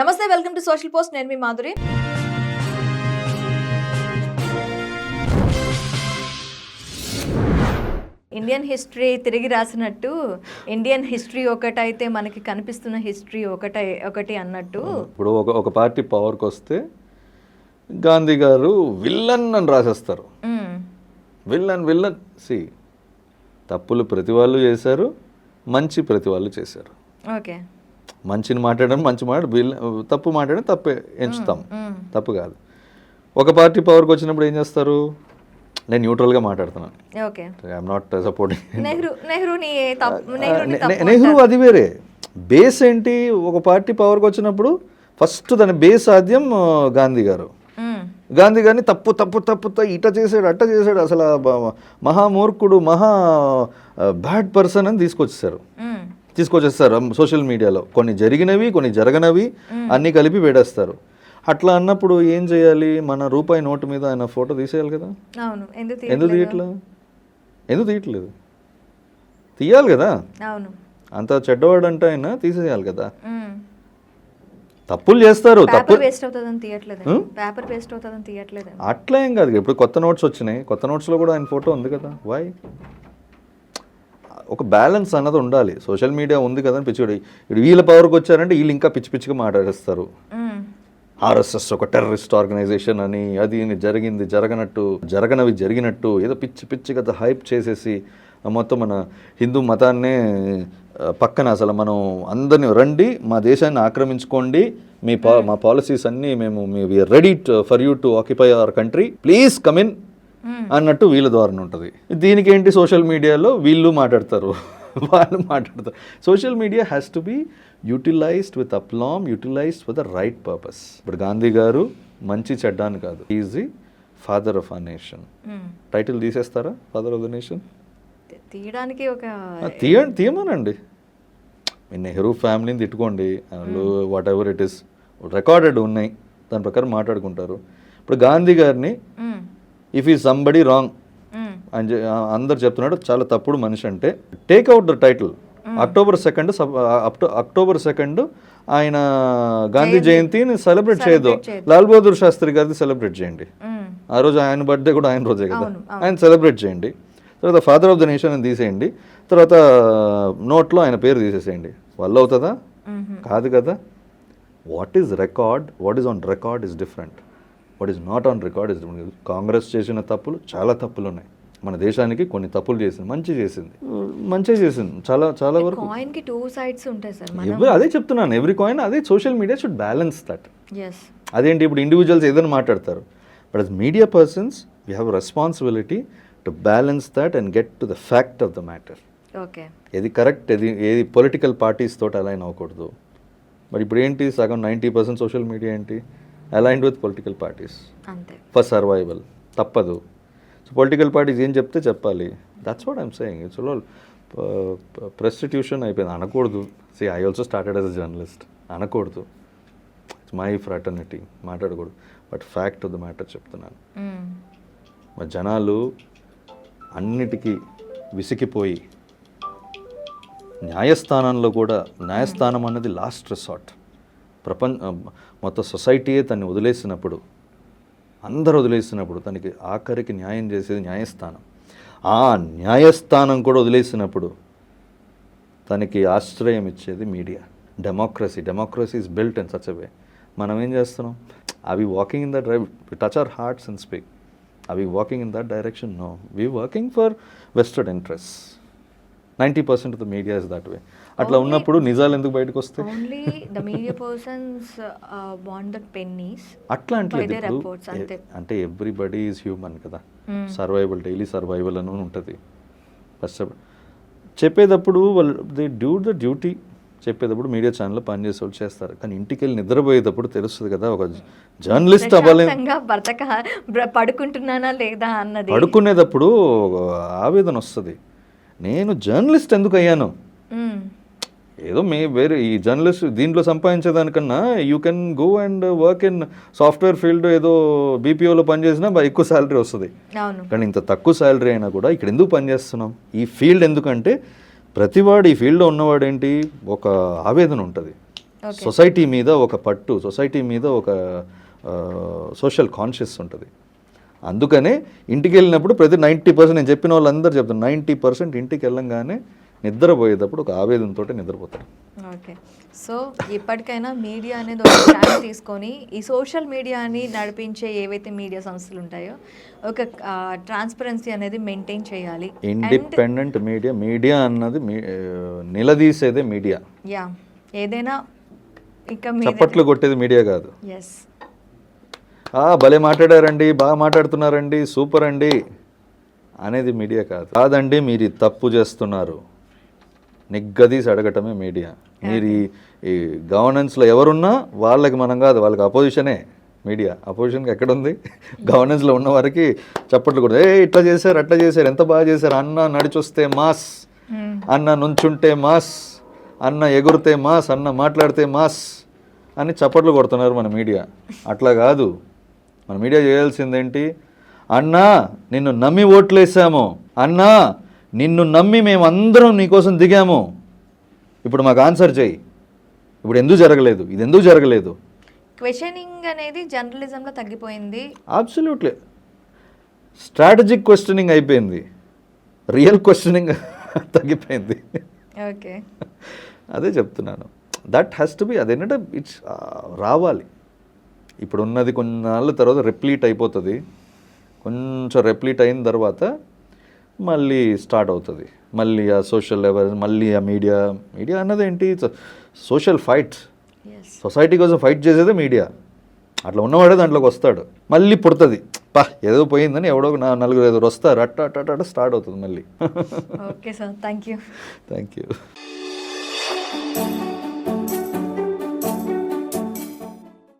నమస్తే, welcome to social post. నేను మీ Madhuri. Indian history తిరిగి రాసినట్టు ఇండియన్ హిస్టరీ ఒకటైతే మనకి కనిపిస్తున్న హిస్టరీ ఒకటి అన్నట్టు ఇప్పుడు ఒక పార్టీ పవర్కి వస్తే గాంధీ గారు విల్లన్ అని రాసేస్తారు. విల్లన్ సి తప్పులు ప్రతి వాళ్ళు చేశారు, మంచి ప్రతి వాళ్ళు చేశారు. ఓకే, మంచిని మాట్లాడడం మంచి తప్పు మాట్లాడడం తప్పే ఎంచుతాం, తప్పు కాదు. ఒక పార్టీ పవర్కి వచ్చినప్పుడు ఏం చేస్తారు? నేను న్యూట్రల్గా మాట్లాడుతున్నాను. Okay, I'm not supporting Nehru. అది వేరే బేస్ ఏంటి? ఒక పార్టీ పవర్కి వచ్చినప్పుడు ఫస్ట్ దాని బేస్ ఆద్యం గాంధీ గారు. గాంధీ గారిని తప్పు ఇట చేసాడు అట్ట చేసాడు, అసలు మహామూర్ఖుడు, మహా బ్యాడ్ పర్సన్ అని తీసుకొచ్చేస్తారు సోషల్ మీడియాలో. కొన్ని జరిగినవి, కొన్ని జరగనవి అన్నీ కలిపి వేడేస్తారు. అట్లా అన్నప్పుడు ఏం చేయాలి? మన రూపాయి నోటు మీద ఆయన ఫోటో తీసేయాలి కదా. ఎందుకు తీయట్లేదు? తీయాలి కదా. అంత చెడ్డవాడు అంటే ఆయన తీసేయాలి కదా. తప్పులు చేస్తారు, అట్లా ఏం కాదు. ఇప్పుడు కొత్త నోట్స్ వచ్చినాయి, కొత్త నోట్స్లో కూడా ఆయన ఫోటో ఉంది కదా. వై? ఒక బ్యాలెన్స్ అన్నది ఉండాలి. సోషల్ మీడియా ఉంది కదా అని పిచ్చివాడు ఇప్పుడు వీళ్ళ పవర్కి వచ్చారంటే వీళ్ళు ఇంకా పిచ్చిగా మాట్లాడేస్తారు. ఆర్ఎస్ఎస్ ఒక టెర్రరిస్ట్ ఆర్గనైజేషన్ అని, అది జరిగింది జరగనట్టు, జరగనవి జరిగినట్టు ఏదో పిచ్చిగా హైప్ చేసేసి మొత్తం మన హిందూ మతాన్నే పక్కన అసలు మనం అందరినీ రండి మా దేశాన్ని ఆక్రమించుకోండి, మా పాలసీస్ అన్నీ మేము we're ready for you to occupy our country, please come in అన్నట్టు వీళ్ళ ద్వారా ఉంటుంది. దీనికి ఏంటి? సోషల్ మీడియాలో వీళ్ళు మాట్లాడతారు, వాళ్ళు మాట్లాడతారు. Social media has to be utilized with aplomb, utilized for the right purpose. ఇప్పుడు గాంధీ గారు మంచి చెడ్డాన్ని కాదు, is the father of a nation. Title తీసేస్తారా ఫాదర్ ఆఫ్ ద నేషన్? తీయడానికి ఒక తీయమనండి. నెహ్రూ ఫ్యామిలీని తిట్టుకోండి, వాళ్ళు whatever it is recorded ఉన్నాయి, దాని ప్రకారం మాట్లాడుకుంటారు. ఇప్పుడు గాంధీ గారిని ఇఫ్ ఈ సంబడి రాంగ్ అని అందరు చెప్తున్నాడు, చాలా తప్పుడు మనిషి అంటే టేక్అవుట్ ద టైటిల్. అక్టోబర్ 2 ఆయన గాంధీ జయంతిని సెలబ్రేట్ చేయదు, లాల్ బహదూర్ శాస్త్రి గారిది సెలబ్రేట్ చేయండి. ఆ రోజు ఆయన బర్త్డే కూడా ఆయన రోజే కదా, ఆయన సెలబ్రేట్ చేయండి. తర్వాత ఫాదర్ ఆఫ్ ద నేషన్ అని తీసేయండి, తర్వాత నోట్లో ఆయన పేరు తీసేసేయండి. వల్ల అవుతుందా? కాదు కదా. What is record, what is on record is different, what is not on record is different. Congress చేసిన తప్పులు చాలా తప్పులు ఉన్నాయి. మన దేశానికి కొన్ని తప్పులు చేసింది, మంచిగా చేసింది చాలా వరకు. అదే చెప్తున్నాను, ఎవ్రీ కాయిన్. అదే social media should balance that. అదేంటి ఇప్పుడు ఇండివిజువల్స్ ఏదైనా మాట్లాడతారు, but as media persons we have a responsibility to balance that and get to the fact of the matter. Okay, ఏది కరెక్ట్, ఏది పొలిటికల్ పార్టీస్ తోటి align అవ్వకూడదు. మరి ఇప్పుడు ఏంటి, సగం 90% సోషల్ మీడియా ఏంటి aligned with political parties for survival. తప్పదు. సో పొలిటికల్ పార్టీస్ ఏం చెప్తే చెప్పాలి. That's what I'm saying. It's all presstitution అయిపోయింది. అనకూడదు. See I also started as a journalist. అనకూడదు. ఇట్స్ మై ఫ్రాటర్నిటీ, మాట్లాడకూడదు. But fact of the matter చెప్తున్నాను. మా జనాలు అన్నిటికీ విసిగిపోయి న్యాయస్థానంలో కూడా, న్యాయస్థానం అన్నది లాస్ట్ రిసార్ట్. మొత్తం సొసైటీయే తన్ని వదిలేసినప్పుడు, అందరు వదిలేసినప్పుడు, తనకి ఆఖరికి న్యాయం చేసేది న్యాయస్థానం. ఆ న్యాయస్థానం కూడా వదిలేసినప్పుడు తనకి ఆశ్రయం ఇచ్చేది media. Democracy is built in such a way. మనం ఏం చేస్తున్నాం? Are we walking in that drive? We touch our hearts and speak. Are we walking in that direction? No. We're working for vested interests. 90% of the media is that way. అట్లా ఉన్నప్పుడు నిజాలు ఎందుకు బయటకు వస్తాయి? Only the media persons want the pennies. అట్లా అంటే everybody is human కదా. Survival, daily survival అని ఉంటుంది. ఫస్ట్ చెప్పేటప్పుడు వాళ్ళు దే డూ ద డ్యూటీ. చెప్పేటప్పుడు మీడియా ఛానల్లో పనిచేసే వాళ్ళు చేస్తారు, కానీ ఇంటికి వెళ్ళి నిద్రపోయేటప్పుడు తెలుస్తుంది కదా. ఒక జర్నలిస్ట్ పడుకుంటున్నానా లేదా అన్నది, పడుకునేటప్పుడు ఆవేదన వస్తుంది. నేను జర్నలిస్ట్ ఎందుకు అయ్యాను? ఏదో వేరే ఈ జర్నలిస్ట్ దీంట్లో సంపాదించేదానికన్నా you can go and work in software field, ఏదో బీపీఓలో పనిచేసినా ఎక్కువ శాలరీ వస్తుంది. కానీ ఇంత తక్కువ శాలరీ అయినా కూడా ఇక్కడ ఎందుకు పనిచేస్తున్నాం? ఈ ఫీల్డ్ ఎందుకంటే ప్రతివాడు ఈ ఫీల్డ్లో ఉన్నవాడేంటి, ఒక ఆవేదన ఉంటుంది. సొసైటీ మీద ఒక పట్టు, సొసైటీ మీద ఒక సోషల్ కాన్షియస్ ఉంటుంది. అందుకనే ఇంటికి వెళ్ళినప్పుడు ప్రతి 90% నేను చెప్పిన వాళ్ళందరూ చెప్తాను, 90% ఇంటికి వెళ్ళంగానే నిద్రపోయేటప్పుడు ఒక ఆవేదనతో నిద్రపోతారు. ఓకే, సో ఇప్పటికైనా మీడియా అనేది ఒక స్టాండ్ తీసుకొని ఈ సోషల్ మీడియాని నడిపించే ఏవైతే మీడియా సంస్థలు ఉంటాయో ఒక ట్రాన్స్పరెన్సీ అనేది మెయింటైన్ చేయాలి. ఇండిపెండెంట్ మీడియా అన్నది నిలదీసేదే మీడియా. యా, ఏదైనా ఇంకా చప్పట్లు కొట్టేది మీడియా కాదు. ఎస్, భలే మాట్లాడారండి, బాగా మాట్లాడుతున్నారండి, సూపర్ అండి అనేది మీడియా కాదు. కాదండి మీరు తప్పు చేస్తున్నారు నిగ్గదీసి అడగటమే మీడియా. మీరు ఈ గవర్నెన్స్లో ఎవరున్నా వాళ్ళకి మనం కాదు, వాళ్ళకి అపోజిషనే మీడియా. అపోజిషన్కి ఎక్కడుంది? గవర్నెన్స్లో ఉన్న వారికి చప్పట్లు కూడా, ఇట్లా చేశారు అట్లా చేశారు, ఎంత బాగా చేశారు, అన్న నడిచొస్తే మాస్, అన్న నుంచుంటే మాస్, అన్న ఎగురితే మాస్, అన్న మాట్లాడితే మాస్ అని చప్పట్లు కొడుతున్నారు మన మీడియా. అట్లా కాదు, మన మీడియా చేయాల్సిందేంటి? అన్నా నిన్ను నమ్మి ఓట్లేసాము, అన్నా నిన్ను నమ్మి మేము అందరం నీకోసం దిగాము, ఇప్పుడు మాకు ఆన్సర్ చేయి, ఇప్పుడు ఎందుకు జరగలేదు, ఇది ఎందుకు జరగలేదు. క్వశ్చనింగ్ అనేది జర్నలిజంలో తగ్గిపోయింది. అబ్సల్యూట్లీ స్ట్రాటజిక్ క్వశ్చనింగ్ అయిపోయింది, రియల్ క్వశ్చనింగ్ తగ్గిపోయింది. ఓకే, అదే చెప్తున్నాను, దట్ హ్యాస్ టు బి. అదేంటంటే ఇట్స్ రావాలి. ఇప్పుడు ఉన్నది కొన్నాళ్ళ తర్వాత రిప్లీట్ అయిపోతుంది, కొంచెం రిప్లీట్ అయిన తర్వాత మళ్ళీ స్టార్ట్ అవుతుంది. మళ్ళీ ఆ సోషల్ లెవెల్, మళ్ళీ ఆ మీడియా అన్నది ఏంటి, సోషల్ ఫైట్, సొసైటీ కోసం ఫైట్ చేసేదే మీడియా. అట్లా ఉన్నవాడే దాంట్లోకి వస్తాడు, మళ్ళీ పుడుతుంది. ఏదో పోయిందని ఎవడో నలుగురు 5 వస్తారు, అట్ట స్టార్ట్ అవుతుంది మళ్ళీ. Okay sir, thank you. Thank you.